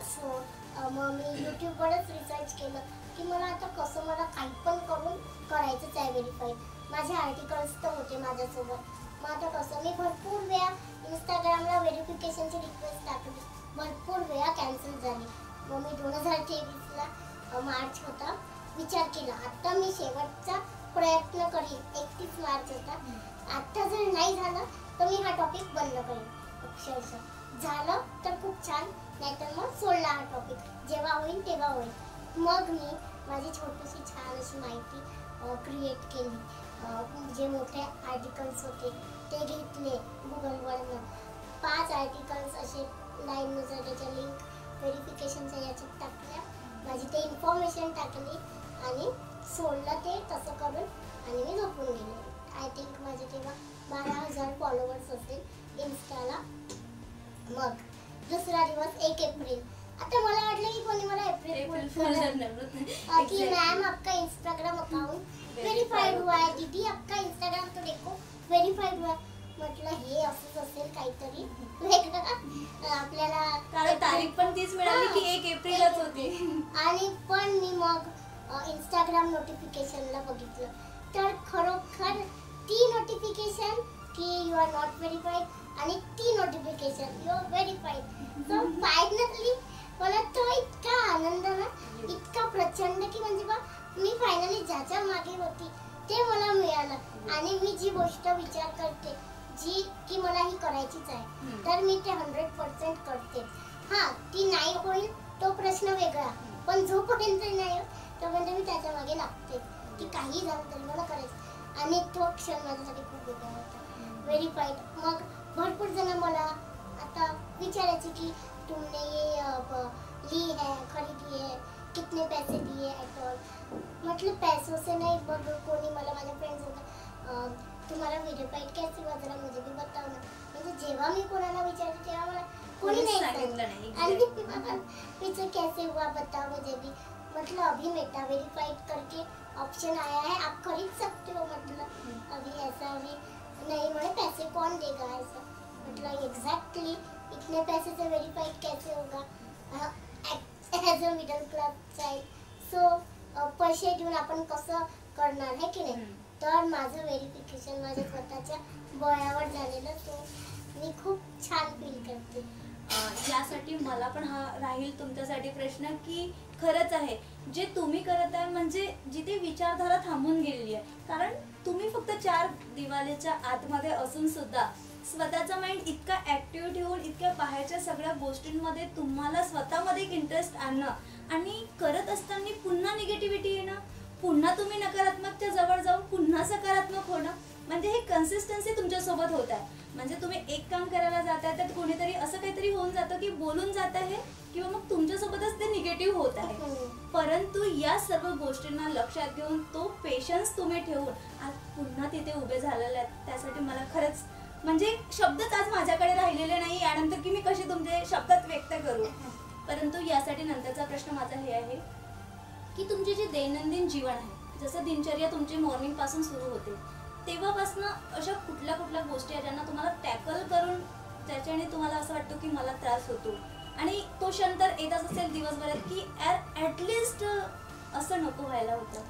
सो मग मी यूट्यूबवरच रिसर्च केलं की मला आता कसं, मला काही पण करून करायचंच आहे व्हेरीफाईड. माझे आर्टिकल्स तर होते माझ्यासोबत. मग आता कसं, मी भरपूर वेळा इंस्टाग्रामला व्हेरिफिकेशनची रिक्वेस्ट टाकली, भरपूर वेळा कॅन्सल झाली. मग मी 2023ला मार्च होता, विचार केला आता मी शेवटचा प्रयत्न करीन. 31 मार्च होता. आता जर नाही झालं तर मी हा टॉपिक बंद करेन. अक्षरशः झालं तर खूप छान, नाहीतर मग सोडला हा टॉपिक. जेव्हा होईल तेव्हा होईल. मग मी माझी छोटीशी छान अशी माहिती क्रिएट केली. जे मोठे आर्टिकल्स होते ते घेतले गुगलवरनं. 5 आर्टिकल्स असे लाईननुसार त्याच्या लिंक व्हेरिफिकेशनच्या याच्यात टाकल्या. माझी ते इन्फॉर्मेशन टाकली आणि सोडलं ते तसं करून आणि मी झोपून गेले. आय थिंक माझे तेव्हा 12,000 फॉलोअर्स असेल इन्स्टाला. मग दुसरा दिवस 1 एप्रिल. आता मला वाटलं की कोणी मला एप्रिल फूल की मैम आपका इंस्टाग्राम अकाउंट व्हेरीफाईड हुआ है, दीदी आपका इंस्टाग्राम तो देखो व्हेरीफाईड हुआ. म्हटलं हे असंच असेल काहीतरी वेगळं आपल्याला, कारण तारीख पण तीच मिळाली की 1 एप्रिलच होती. आणि पण मी मग इंस्टाग्राम नोटिफिकेशनला बघितलं तर खरोखर ती नोटिफिकेशन की यू आर नॉट व्हेरीफाईड आणि ती notification you are verified. So finally मला तो इतका आनंद ना, इतका प्रचंड की म्हणजे बा मी फायनली ज्याच्या मागे होती ते मला मिळालं. आणि मी जी गोष्ट विचार करते जी की मला ही करायचीच आहे तर मी ते 100% करते. हां, ती नाही होईल तो प्रश्न वेगळा, पण जोपर्यंत नाही तोपर्यंत मी त्याच्या मागे लागते की काही झालं तरी मला करायचं. आणि तो क्षण माझ्यासाठी खूप वेगळा होता. व्हेरीफाईड. मग भरपूर जण मला आता विचारायचे की तुमने ये ली है, खरीदी है, कितने पैसे दिए एट ऑल. मतलब पैसों से नहीं. मग कोणी मला माझ्या फ्रेंड्स होता तुम्हाला व्हेरीफाईड कैसे हुआ जरा मुझे भी बताओ ना. म्हणजे जेव्हा मी कोणाला विचारते तेव्हा मला कोणी नाही सांगितलं. आणि पीछे कैसे हुआ बताओ मुझे भी. मतलब अभी मेटा वेरीफाइड करके ऑप्शन आया है, आप खरीद सकते हो. मतलब अभी ऐसा अभी नहीं, मैंने पैसे कौन देगा ऐसा. मतलब एग्जैक्टली इतने पैसे से वेरीफाइड कैसे होगा as a middle class child. So पैसे देऊन आपण कसं करणार आहे की नाही. तर माझं व्हेरिफिकेशन माझ्या स्वतःच्या बळावर झालेलं. सो मी खूप छान फील करते. यासाठी मला पण हा राहील तुमच्यासाठी प्रश्न की खरंच आहे जे तुम्ही करत आहे म्हणजे जिथे विचारधारा थांबून गेलेली आहे. कारण तुम्ही फक्त 4 दिवालीच्या आतमध्ये असून सुद्धा स्वतःचा माइंड इतका ॲक्टिव्ह ठेवून इतक्या बाहेरच्या सगळ्या गोष्टींमध्ये तुम्हाला स्वतःमध्ये एक इंटरेस्ट आणणं आणि करत असताना पुन्हा निगेटिव्हिटी येणं, पुन्हा तुम्ही नकारात्मकच्या जवळ जाऊन पुन्हा सकारात्मक होणं, म्हणजे हे कन्सिस्टन्सी तुमच्यासोबत होत आहे. म्हणजे तुम्ही एक काम करायला जाताय तर कोणीतरी असं काहीतरी होऊन जातं की बोलून जात आहे किंवा मग तुमच्यासोबतच ते निगेटिव्ह होत आहे. परंतु या सर्व गोष्टींना लक्षात घेऊन तो पेशन्स तुम्ही ठेवून आज पुन्हा तिथे उभे झालेले आहेत. त्यासाठी मला खरंच म्हणजे शब्दच आज माझ्याकडे राहिलेले नाही यानंतर की मी कसे तुमचे शब्दात व्यक्त करू. परंतु यासाठी नंतरचा प्रश्न माझा हे आहे की तुमचे जे दैनंदिन जीवन आहे, जसं दिनचर्या तुमची मॉर्निंग पासून सुरू होते तेव्हापासून अशा कुठल्या कुठल्या गोष्टी आहेत ज्यांना तुम्हाला टॅकल करून त्याच्याने तुम्हाला असं वाटतं की मला त्रास होतो आणि तो क्षण तर येतच असेल दिवसभरात की ॲटलिस्ट असं नको व्हायला होतं.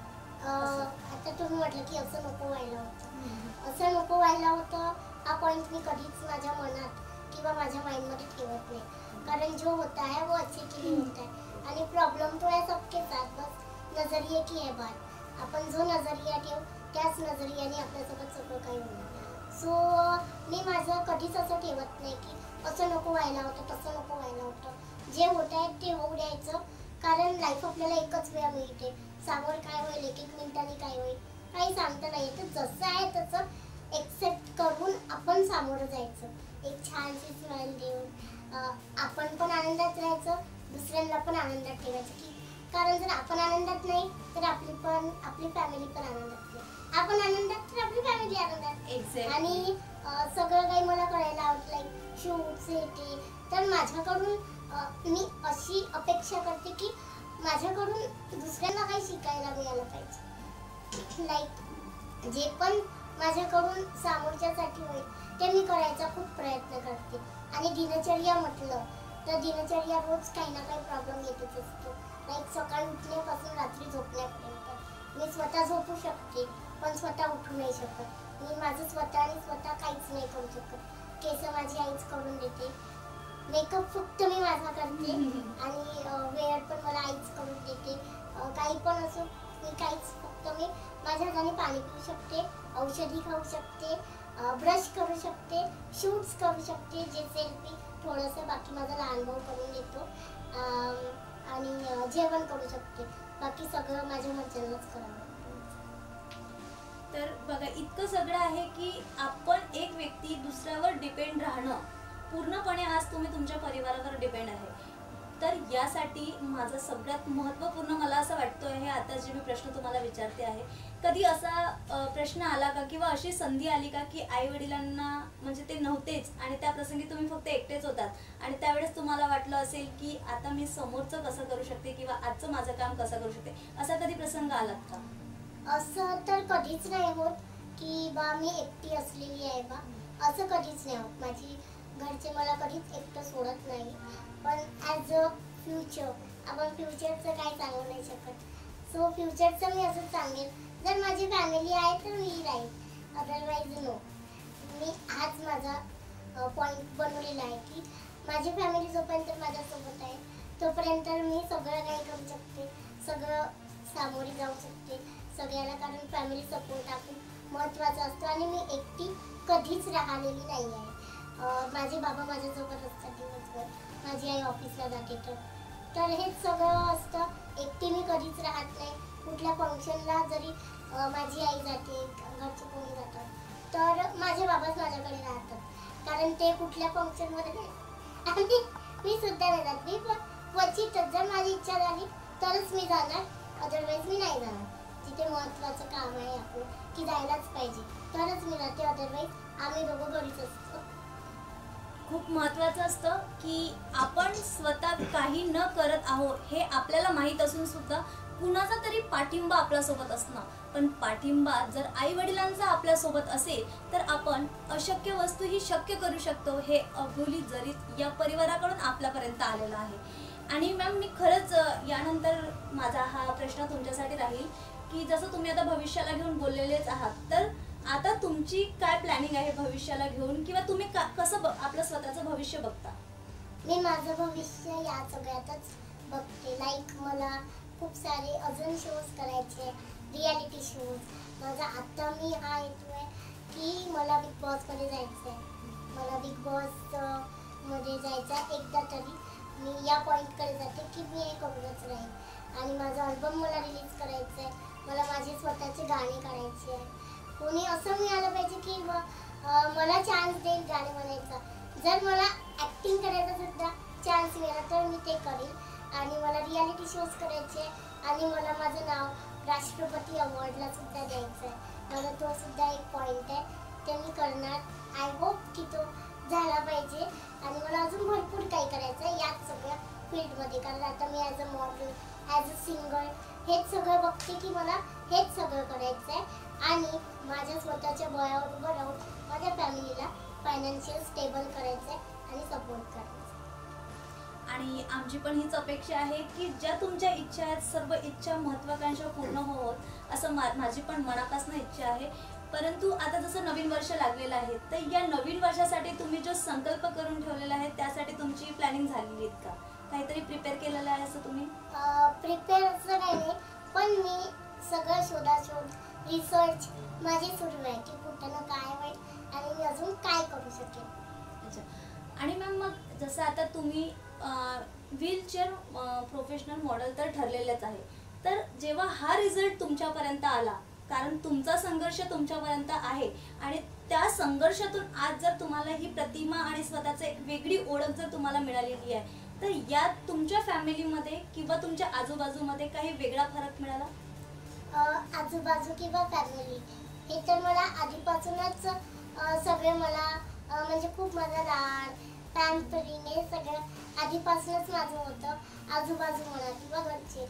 आता तुम्ही म्हटलं की असं नको व्हायला होतं, असं नको व्हायला होतं. हा पॉईंट मी कधीच माझ्या मनात किंवा माझ्या माइंडमध्ये ठेवत नाही. कारण जो होता है वो अच्छे के लिए होता है आणि प्रॉब्लेम तो है सबके साथ. बस नजरिये की है बात. आपण जो नजरिया ठेवू त्याच नजरियाने आपल्यासोबत सगळं काही होणार. सो मी माझं कधीच असं ठेवत नाही की असं नको व्हायला होतं, तसं नको व्हायला होतं. जे होत आहे ते होऊ द्यायचं. कारण लाईफ आपल्याला एकच वेळा मिळते. समोर काय होईल, 1-1 मिनिटांनी काय होईल काही सांगता नाही. तर जसं आहे तसं एक्सेप्ट करून आपण सामोरं जायचं. एक छानशी स्माइल देऊन आपण पण आनंदात राहायचं, दुसऱ्यांना पण आनंदात ठेवायचं. की कारण जर आपण आनंदात नाही तर आपली फॅमिली पण आनंदात नाही. आपण आनंदात तर आपली फॅमिली आनंदात. आणि सगळं काही मला करायला आवडतं लाईक शूट्स हे ते. तर माझ्याकडून मी अशी अपेक्षा करते की माझ्याकडून दुसऱ्यांना काही शिकायला मिळालं पाहिजे. लाईक जे पण माझ्याकडून सामोरच्यासाठी होईल ते मी करायचा खूप प्रयत्न करते. आणि दिनचर्या म्हटलं तर दिनचर्या रोज काही ना काही प्रॉब्लेम येतच असतो. लाईक सकाळी उठण्यापासून रात्री झोपण्यापर्यंत मी स्वतः झोपू शकते पण स्वतः उठू नाही शकत. मी माझं स्वतःने स्वतः काहीच नाही करू शकत. केस माझी आईच करून देते, मेकअप फक्त मी माझा करते आणि वेळ पण मला आईच करून देते. काही पण असो मी काहीच, फक्त मी माझ्या हाताने पाणी पिऊ शकते, औषधी खाऊ शकते, ब्रश करू शकते, शूट्स करू शकते, जे सेल्फी थोडंसं, बाकी माझा लहान भाऊ करून देतो, आणि जेवण करू शकते. बाकी सगळं माझ्या मर्जीनंच करावं लागतं. तर बघा, इतकं सगळं आहे की आपण एक व्यक्ती दुसऱ्यावर डिपेंड राहणं पूर्णपणे आज तुम्ही तुमच्या परिवारावर डिपेंड आहे. तर यासाठी माझं सगळ्यात महत्त्वपूर्ण मला असं वाटतं आहे, आता जे मी प्रश्न तुम्हाला विचारते आहे, कधी असा प्रश्न आला का किंवा अशी संधी आली का की आई वडिलांना म्हणजे ते नव्हतेच आणि त्या प्रसंगी तुम्ही फक्त एकटेच होतात आणि त्यावेळेस तुम्हाला वाटलं असेल की आता मी समोरचं कसं करू शकते किंवा आजचं माझं काम कसं करू शकते, असा कधी प्रसंग आलात का? असं तर कधीच नाही होत की बा मी एकटी असलेली आहे बा, असं कधीच नाही होत. माझी घरचे मला कधीच एकटं सोडत नाही. पण ॲज अ फ्युचर, आपण फ्युचरचं काही सांगू नाही शकत. सो फ्युचरचं मी असं सांगेन, जर माझी फॅमिली आहे तर मी राहील, अदरवाईज नो. मी हाच माझा पॉईंट बनवलेला आहे की माझी फॅमिली जोपर्यंत माझ्यासोबत आहे तोपर्यंत मी सगळं काही करू शकते, सगळं सामोरी जाऊ शकते सगळ्याला, कारण फॅमिली सपोर्ट हा खूप महत्त्वाचा असतो. आणि मी एकटी कधीच राहिलेली नाही आहे. माझे बाबा माझ्यासोबत असतात दिवसभर, माझी आई ऑफिसला जाते, तर हेच सगळं असतं. एकटी मी कधीच राहत नाही. कुठल्या फंक्शनला जरी माझी आई जाते, घरचे कोणी जातात, तर माझे बाबाच माझ्याकडे राहतात, कारण ते कुठल्या फंक्शनमध्ये नाही. आणि मी सुद्धा नाही जात. मी क्वचितच जर माझी इच्छा झाली तरच मी जाणार, अदरवाईज मी नाही जाणार. जिथे महत्त्वाचं काम आहे आपलं की जायलाच पाहिजे तरच मी जाते, अदरवाईज आम्ही दोघं घरीच असतो. खूप महत्त्वाचं असतं की आपण स्वतः काही न करत आहोत हे आपल्याला माहीत असून सुद्धा कुणाचा तरी पाठिंबा आपल्यासोबत असणं. पण पाठिंबा जर आई वडिलांचा आपल्यासोबत असेल तर आपण अशक्य वस्तू ही शक्य करू शकतो. हे अबोली जरीत या परिवाराकडून आपल्यापर्यंत आलेलं आहे. आणि मॅम, मी खरंच यानंतर माझा हा प्रश्न तुमच्यासाठी राहील की जसं तुम्ही आता भविष्याला घेऊन बोललेलेच आहात, तर आता तुमची काय प्लॅनिंग आहे भविष्याला घेऊन, किंवा तुम्ही कसं आपलं स्वतःचं भविष्य बघता? मी माझं भविष्य या सगळ्यातच बघते. लाईक मला खूप सारे अजून शोज करायचे, रियालिटी शोज. माझा आत्ता मी हा हेतू आहे की मला बिग बॉसमध्ये जायचं आहे. मला बिग बॉसमध्ये जायचं एकदा तरी. मी या पॉईंटकडे जाते की मी हे करूनच राहील. आणि माझा अल्बम मला रिलीज करायचं आहे. मला माझे स्वतःचे गाणे काढायचे आहे. कोणी असं मिळालं पाहिजे की मला चान्स देईल गाणे म्हणायचा. जर मला ॲक्टिंग करायचा सुद्धा चान्स मिळाला तर मी ते करेन. आणि मला रियालिटी शोज करायचे आणि मला माझं नाव राष्ट्रपती अवॉर्डला सुद्धा द्यायचं आहे. माझा तो सुद्धा एक पॉईंट आहे, ते मी करणार. आय होप की तो झाला पाहिजे. आणि मला अजून भरपूर काही करायचं आहे याच सगळ्या फील्डमध्ये, कारण आता मी as a model, as a singer हेच सगळं बघते की मला हेच सगळं करायचं आहे. आणि माझ्या स्वतःच्या बळावर उभं राहून माझ्या फॅमिलीला फायनान्शियल स्टेबल करायचं आहे आणि सपोर्ट करायचं. आणि आमची पण हीच अपेक्षा आहे की ज्या तुमच्या इच्छा आहेत सर्व इच्छा महत्त्वाकांक्षा पूर्ण होत असं माझी पण मनापासून इच्छा आहे. परंतु आता जसं नवीन वर्ष लागलेलं आहे, तर या नवीन वर्षासाठी तुम्ही जो संकल्प करून ठेवलेला आहे त्यासाठी तुमची प्लॅनिंग झालेली आहे का? काहीतरी प्रिपेअर केलेलं आहे असं तुम्ही? प्रिपेअर असं काही नाही, पण मी सगळं शोधाशोध, रिसर्च माझी सुरू आहे की कुठं काय होईल आणि मी अजून काय करू शकेन. अच्छा. आणि मॅम, मग जसं आता तुम्ही व्हीलचेअर प्रोफेशनल मॉडेल तर ठरलेलेच आहे, तर जेव्हा हा रिझल्ट तुमच्यापर्यंत आला, कारण तुमचा संघर्ष तुमच्यापर्यंत आहे आणि त्या संघर्षातून आज जर तुम्हाला ही प्रतिमा आणि स्वतःची एक वेगळी ओळख जर तुम्हाला मिळालेली आहे, तर यात तुमच्या फॅमिलीमध्ये किंवा तुमच्या आजूबाजूमध्ये काही वेगळा फरक मिळाला? आजूबाजू किंवा फॅमिली हे तर मला आधीपासूनच सगळे मला म्हणजे खूप माझा लाड, पॅम्परिंग हे सगळं आधीपासूनच माझं होतं. आजूबाजू म्हणा किंवा घरचे,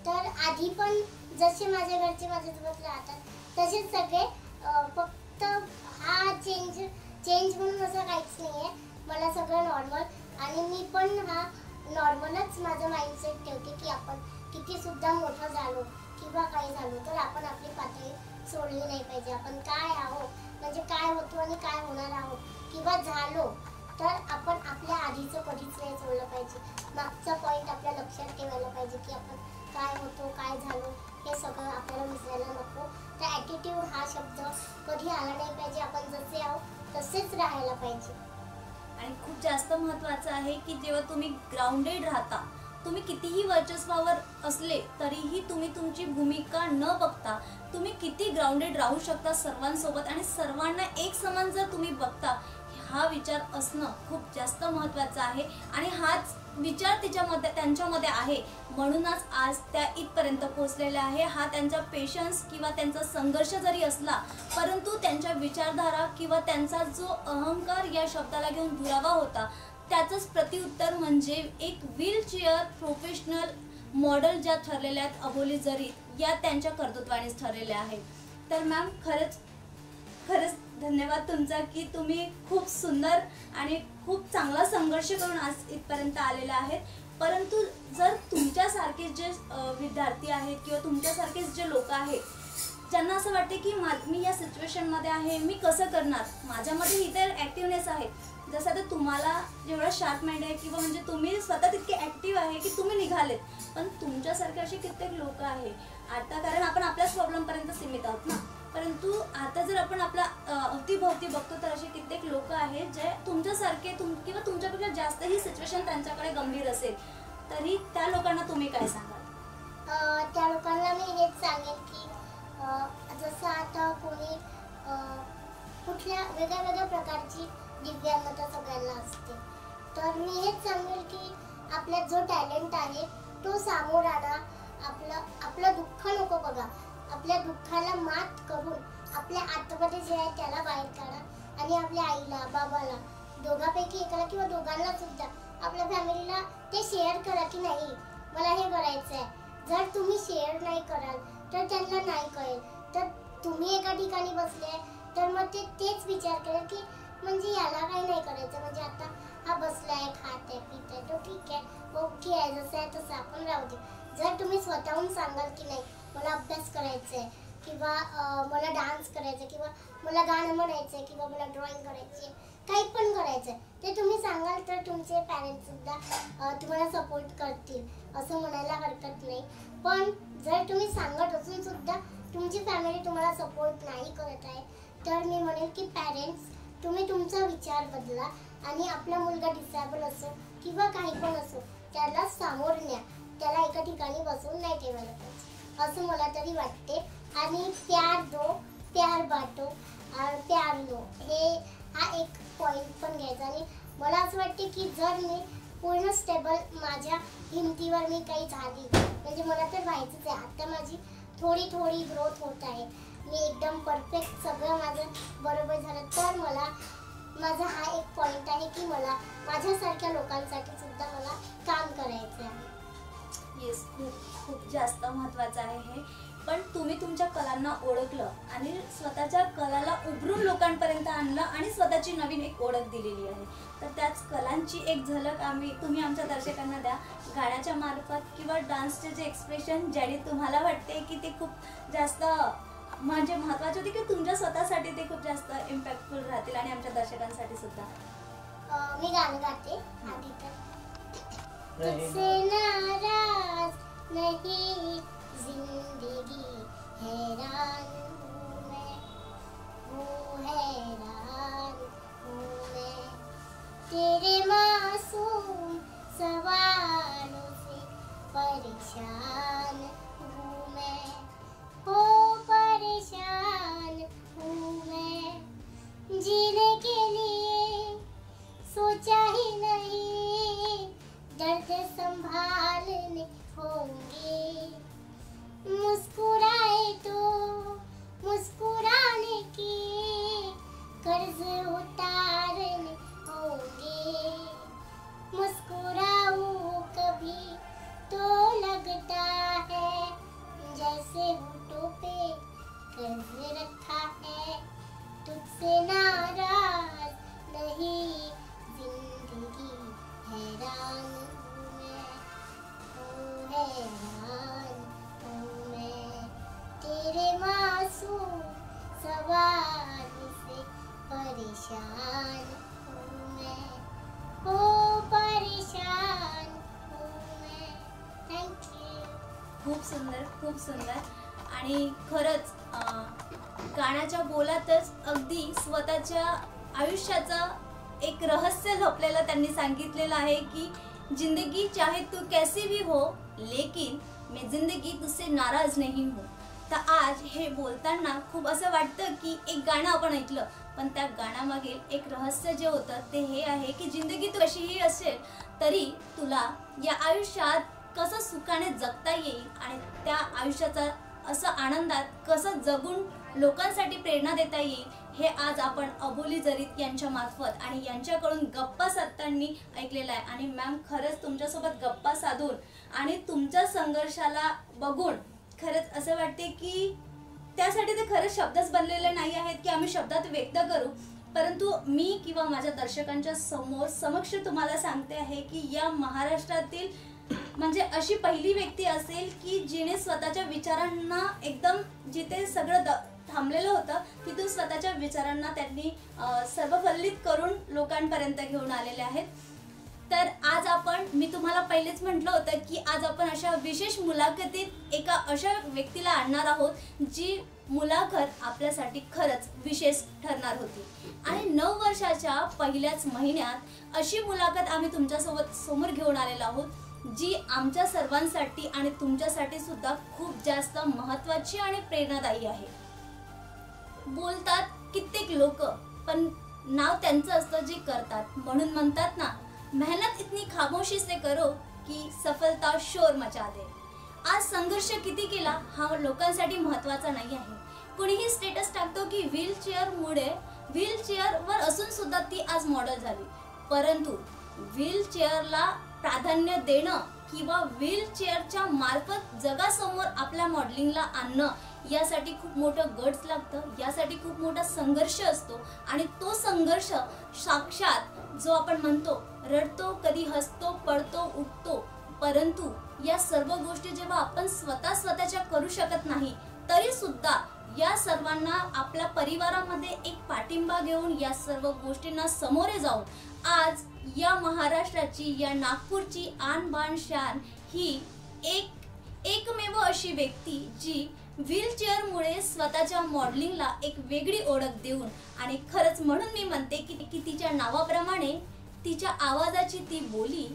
तर आधी पण जसे माझ्या घरचे माझ्यासोबत राहतात तसेच सगळे. फक्त हा चेंज म्हणून असं काहीच नाही आहे. मला सगळं नॉर्मल, आणि मी पण हा नॉर्मलच माझं माइंडसेट ठेवते की आपण कितीसुद्धा मोठं झालो किंवा काही झालो तर आपण आपली पातळी सोडली नाही पाहिजे. आपण काय आहोत, म्हणजे काय होतो आणि काय होणार आहोत किंवा झालो तर आपण आपल्या आधीचं कधीच नाही सोडलं पाहिजे. मागचा पॉईंट आपल्या लक्षात ठेवायला पाहिजे की आपण काय होतो, काय झालो हे सगळं आपल्याला विसरायला नको. तर ॲटिट्यूड हा शब्द कधी आला नाही पाहिजे. आपण जसे आहोत तसेच राहायला पाहिजे. आणि खूप जास्त महत्त्वाचं आहे की जेव्हा तुम्ही ग्राउंडेड राहता, तुम्ही कितीही वर्चस्वावर असले तरीही तुम्ही तुमची भूमिका न बघता तुम्ही किती ग्राउंडेड राहू शकता सर्वांसोबत आणि सर्वांना एक समान जर तुम्ही बघता, हा विचार असणं खूप जास्त महत्त्वाचं आहे. आणि हाच विचार त्यांच्यामध्ये आहे, म्हणूनच आज त्या इथपर्यंत पोहोचलेल्या आहे. हा त्यांचा पेशन्स किंवा त्यांचा संघर्ष जरी असला, परंतु त्यांच्या विचारधारा किंवा त्यांचा जो अहंकार या शब्दाला घेऊन दुरावा होता, त्याचंच प्रतिउत्तर म्हणजे एक व्हीलचेअर प्रोफेशनल मॉडेल ज्या ठरलेल्या आहेत अबोली जरीत, या त्यांच्या कर्तृत्वानेच ठरलेल्या आहेत. तर मॅम खरंच धन्यवाद तुमचा की तुम्ही खूप सुंदर आणि खूप चांगला संघर्ष करून आज इथपर्यंत आलेला आहेत. परंतु जर तुमच्यासारखे जे विद्यार्थी आहेत किंवा तुमच्यासारखेच जे लोक आहेत, ज्यांना असं वाटते की मी या सिच्युएशनमध्ये आहे, मी कसं करणार, माझ्यामध्ये ही तर ॲक्टिव्हनेस आहे, जसं आता तुम्हाला जेवढा शार्प माइंड आहे किंवा म्हणजे तुम्ही स्वतः तितके ॲक्टिव्ह आहे की तुम्ही निघालेत, पण तुमच्यासारखे असे कित्येक लोक आहे आता, कारण आपण आपल्याच प्रॉब्लेमपर्यंत सीमित आहोत ना. परंतु आता जर आपण आपला अवतीभोवती बघतो तर असे कित्येक लोक आहेत जे तुमच्यासारखे किंवा तुमच्यापेक्षा जास्त ही सिच्युएशन त्यांच्याकडे गंभीर असेल, तरी त्या लोकांना तुम्ही काय सांगाल? त्या लोकांना मी हेच सांगेन की जसं आता कोणी कुठल्या वेगळ्या प्रकारची दिव्यांगता सगळ्यांना असते, तर मी हेच सांगेल की आपल्यात जो टॅलेंट आहे तो समोर आणा. आपलं दुःख नको बघा, आपल्या दुःखाला मात करून आपल्या आतमध्ये जे आहे त्याला बाहेर काढा आणि आपल्या आईला बाबाला दोघांपैकी एकाला किंवा दोघांना सुद्धा आपल्या फॅमिलीला ते शेअर करा की नाही मला हे करायचं आहे. जर तुम्ही शेअर नाही कराल तर त्यांना नाही कळेल. तर तुम्ही एका ठिकाणी बसले तर मग ते तेच विचार करेल की म्हणजे याला काही नाही करायचं, म्हणजे आता हा बसलाय खात आहे पित आहे तो ठीक आहे ओके आहे, जसं आहे तसं आपण राहू दे. जर तुम्ही स्वतःहून सांगाल की नाही मला अभ्यास करायचा आहे किंवा मला डान्स करायचा किंवा मला गाणं म्हणायचं आहे किंवा मला ड्रॉइंग करायची आहे, काही पण करायचं आहे, ते तुम्ही सांगाल तर तुमचे पॅरेंट्ससुद्धा तुम्हाला सपोर्ट करतील असं म्हणायला हरकत नाही. पण जर तुम्ही सांगत असून सुद्धा तुमची फॅमिली तुम्हाला सपोर्ट नाही करत आहे, तर मी म्हणेन की पॅरेंट्स तुम्ही तुमचा विचार बदला आणि आपला मुलगा डिसेबल असो किंवा काही पण असो त्याला सामोर न्या, त्याला एका ठिकाणी बसवून नाही ठेवायला पाहिजे असं मला तरी वाटते. आणि प्यार दो प्यार बाटो और प्यार लो, हा एक पॉईंट पण घ्यायचा. आणि मला असं वाटते की जर मी पूर्ण स्टेबल माझ्या हिमतीवर मी काही झाली, म्हणजे मला तर व्हायचंच आहे, आता माझी थोडी ग्रोथ होत आहे, मी एकदम परफेक्ट सगळं माझं बरोबर झालं, तर माझा हा एक पॉईंट आहे की मला माझ्यासारख्या लोकांसाठी सुद्धा मला काम करायचं आहे. येस, खूप जास्त महत्त्वाचं आहे हे. पण तुम्ही तुमच्या कलांना ओळखलं आणि स्वतःच्या कलाला उभरून लोकांपर्यंत आणलं आणि स्वतःची नवीन एक ओळख दिलेली आहे. तर त्याच कलांची एक झलक तुम्ही आमच्या दर्शकांना द्या गाण्याच्या मार्फत किंवा डान्सचे जे एक्सप्रेशन ज्याने तुम्हाला वाटते की ते खूप जास्त म्हणजे महत्त्वाचे होते की तुमच्या स्वतःसाठी ते खूप जास्त इम्पॅक्टफुल राहतील आणि आमच्या दर्शकांसाठी सुद्धा. मी गाणं गाते आधी तर. तुझसे नाराज नहीं जिंदगी हैरान हूँ मैं, हैरान हूँ मैं तेरे मासूम सवालों से परेशान हूँ मैं, परेशान हूँ मैं जीने के लिए सोचा ही नहीं दर्द संभालने होंगे, मुस्कुराए तो मुस्कुराने के कर्ज उतारने होंगे, मुस्कुराऊं कभी तो लगता है जैसे होठों पे कर्ज रखा है, तुझसे नाराज नहीं जिंदगी हैरान हूँ मैं, हैरान हूँ मैं तेरे मासूम सवाल से परेशान हूँ मैं, परेशान हूँ मैं. Thank you. खूप सुंदर आणि खरंच गाण्याच्या बोलातच अगदी स्वतःच्या आयुष्याचं एक रहस्य लपलेलं त्यांनी सांगितलेलं आहे की जिंदगी चाहे तू कैसी भी हो लेकिन मैं जिंदगी तुझसे नाराज नहीं हूँ। तर आज हे बोलताना खूप असं वाटतं की एक गाणं आपण ऐकलं, पण त्या गाण्यामागील एक रहस्य जे होतं ते हे आहे की जिंदगी तू कशीही असेल तरी तुला या आयुष्यात कसं सुखाने जगता येईल आणि त्या आयुष्याचा असं आनंदात कसं जगून लोकांसाठी प्रेरणा देता येईल हे आज आपण अबोली जरीत यांच्या मार्फत आणि यांच्याकडून गप्पा साधताना ऐकलेलं आहे। आणि मॅम खरंच तुमच्यासोबत गप्पा साधून आणि तुमच्या संघर्षाला बघून खरंच असं वाटते की त्यासाठी ते खरंच शब्दच बनलेले नाही आहेत की आम्ही शब्दात व्यक्त करू, परंतु मी किंवा माझ्या दर्शकांच्या समक्ष तुम्हाला सांगते आहे की या महाराष्ट्रातील म्हणजे अशी पहिली व्यक्ती असेल की जिने स्वतःच्या विचारांना एकदम जिथे सगळं थांबलेलं होतं तिथून स्वतःच्या विचारांना त्यांनी सर्वफल्लित करून लोकांपर्यंत घेऊन आलेले आहेत। तर आज मी तुम्हाला पहिलेच म्हटलं होतं की आज आपण अशा विशेष मुलाखतीत एका अशा व्यक्तीला आणणार आहोत जी मुलाखत आपल्यासाठी खरंच विशेष ठरणार होती। आणि 9 वर्षाच्या पहिल्याच महिन्यात अशी मुलाखत आम्ही तुमच्यासोबत समोर घेऊन आलेलो आहोत जी आमच्या सर्वांसाठी आणि तुमच्यासाठी सुद्धा खूप जास्त महत्त्वाची आणि प्रेरणादायी आहे। बोलतात कित्येक लोक, पण नाव त्यांचं असतं जे करतात, म्हणून म्हणतात ना मेहनत इतनी खामोशी से करो की सफलता शोर मचा दे। आज संघर्ष किती केला हा लोकांसाठी महत्त्वाचा नाही आहे। कोणीही स्टेटस टाकतो की व्हीलचेअरवर असून सुद्धा ती आज मॉडेल झाली, परंतु व्हीलचेअरला प्राधान्य देणं किंवा व्हीलचेअरच्या मार्फत जगासमोर आपल्या मॉडेलिंगला आणणं यासाठी खूप मोठं गट्स लागतं, यासाठी खूप मोठा संघर्ष असतो। आणि तो संघर्ष साक्षात जो आपण म्हणतो रडतो, कधी हसतो, पडतो, उठतो, परंतु या सर्व गोष्टी जेव्हा आपण स्वतःच्या करू शकत नाही तरी सुद्धा या सर्वांना आपल्या परिवारामध्ये एक पाठिंबा घेऊन या सर्व गोष्टींना सामोरे जाऊन आज या महाराष्ट्राची या नागपूरची आन बान शान ही एकमेव अशी व्यक्ती जी व्हीलचेअरमुळे स्वतःच्या मॉडेलिंगला एक वेगळी ओळख देऊन आणि खरंच म्हणून मी म्हणते की तिच्या नावाप्रमाणे तिच्या आवाजाची ती बोली,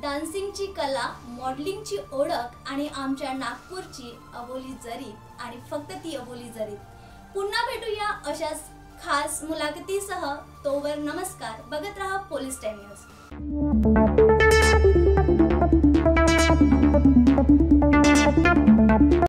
डान्सिंगची कला, मॉडेलिंगची ओळख आणि आमच्या नागपूरची अबोली जरीत आणि फक्त ती अबोली जरीत। पुन्हा भेटूया अशाच खास मुलाखतीसह। तोवर नमस्कार, बघत रहा पोलीस टाइम न्यूज।